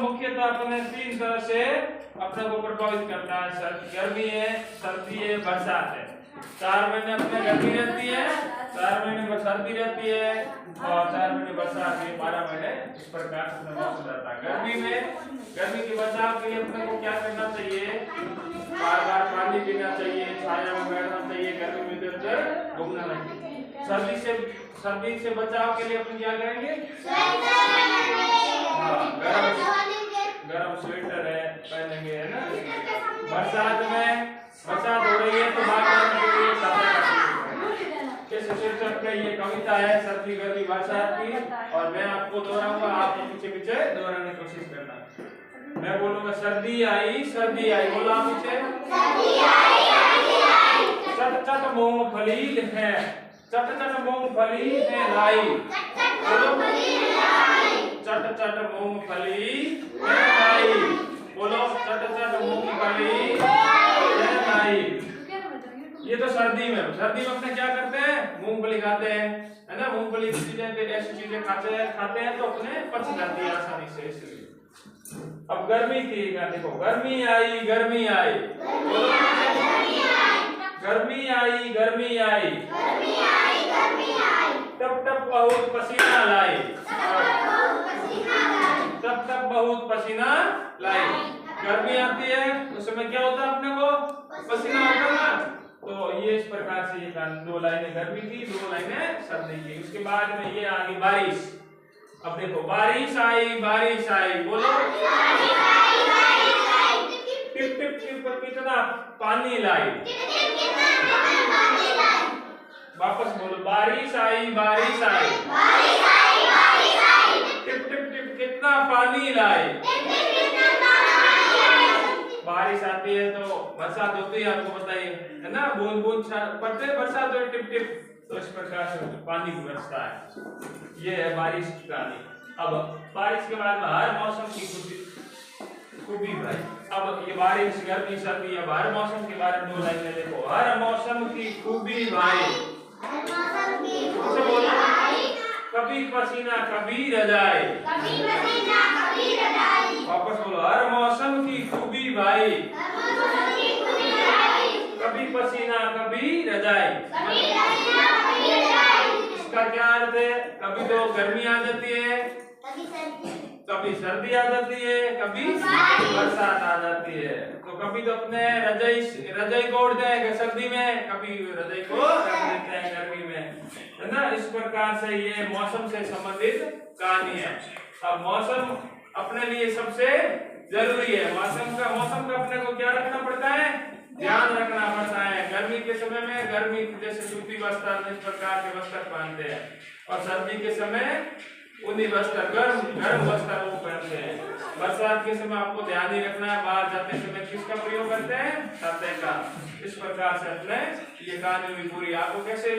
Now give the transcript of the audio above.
मुख्यतः अपने तीन तरह से अपने को प्रभावित करता है। गर्मी है, सर्दी है, बरसात है। 4 महीने अपने गर्मी रहती है, 4 महीने सर्दी रहती है और 4 महीने बरसात है। 12 महीने इस प्रकार से मौसम रहता है। गर्मी के बचाव के लिए अपने को क्या करना चाहिए? बार-बार पानी पीना चाहिए, छाया में बैठना चाहिए, गर्मी में इधर-उधर घूमना नहीं। सर्दी से बचाव के लिए अपन क्या करेंगे? गरम स्वेटर है पहनेंगे, है ना। बरसात हो रही है तो बाहर जाने के लिए शीर्षक पे ये कविता है सर्दी गर्मी बरसात की, और मैं आपको दोहराऊंगा, आप पीछे दोहराने की कोशिश करना। मैं बोलूंगा सर्दी आई बोला पीछे। चट चट मूंगफली है, चट चट मूंगफली है लाई, चट चट मूंगफली है लाई, बोलो चट चट मूंगफली है लाई। ये तो सर्दी में अपने क्या करते हैं? मूंगफली खाते हैं, है ना। मूंगफली की चीजें ऐसी चीजें खाते हैं तो अपने पच जाती है आसानी से, इसलिए। अब गर्मी की देखो, गर्मी आई गर्मी आई, टप टप बहुत पसीना लाई, टप टप बहुत पसीना लाई। गर्मी आती है उस समय क्या होता है? अपने को पसीना होता है ना। तो ये इस प्रकार से ये 2 लाइनें गर्मी की, 2 लाइनें सर्दी की। उसके बाद में ये आगे बारिश। अब देखो, बारिश आई बोलो। टिप टिप टिप कितना पानी लाई। वापस बोलो, बारिश आई टिप टिप टिप कितना पानी लाई। बारिश आती है तो बरसात होती है, आपको बताइए, है ना। बूंद बूंद पड़ते बरसात हो, टिप टिप, तो इस प्रकार से पानी बरसता है। ये है बारिश की कहानी। अब बारिश के बाद में हर मौसम की खूबी भाई। अब ये बारिश गर्मी सर्दी, अब हर मौसम के बारे में 2 लाइनें देखो। हर मौसम की खूबी भाई, कभी पसीना कभी रजाई, वापस बोलो, हर मौसम की खूबी भाई, कभी पसीना कभी रजाई। इसका क्या अर्थ है? कभी तो गर्मी आ जाती है, कभी सर्दी आ जाती है, कभी बरसात आ जाती है। तो कभी तो अपने रजाई को ओढ़ देंगे सर्दी में, कभी रजाई को रख देते हैं गर्मी में, है ना। इस प्रकार से ये मौसम से संबंधित कहानी है। अब मौसम अपने लिए सबसे जरूरी है। मौसम का अपने को क्या रखना पड़ता है? ध्यान रखना पड़ता है। गर्मी के समय में गर्मी जैसे सूती वस्त्र, इस प्रकार के वस्त्र पहनते हैं, और सर्दी के समय ऊनी वस्त्र, गर्म वस्त्र वो पहनते हैं। बरसात के समय आपको ध्यान ही रखना है, बाहर जाते समय किसका प्रयोग करते हैं? छाते का। इस प्रकार से अपने ये कहानी भी पूरी। आपको कैसे